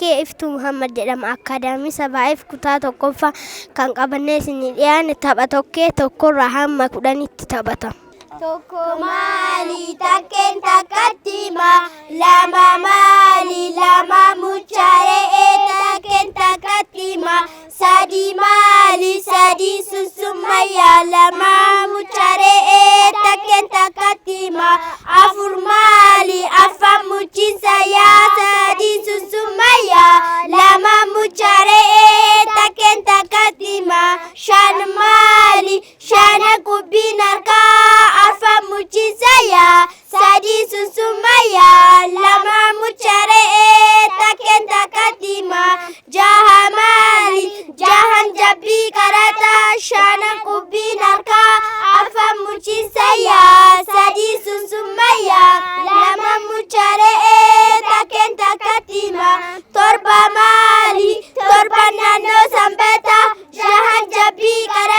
kee Iftuu Muhammad jedhama. Akkaadaamii Sabaa'eef kutaa tokkoffaa kan qabannee isinii dhiyaanne tapha tokkee tokkorraa hamma 10tti taphatama. Tokko maali takkeen takkatti lama maali lama muchaaree takkeen takkatti sadi maali sadi susummayyaa lama muchaaree takkeen takkatti afur maali afan muchiisayyaa sadi susummayyaa lama muchaaree takkeen takkatti shan maali shana kubbiin harkaa afan muchiisayyaa sadi susummayyaa lama muchaaree takkeen takkatti jaha maali jahan jabbii qarataa shana kubbiin harkaa afan muchiisayyaa sadi susummayyaa lama muchaaree takkeen takkatti torba maali torba naannoo sanbataa jahan jabbii qarataa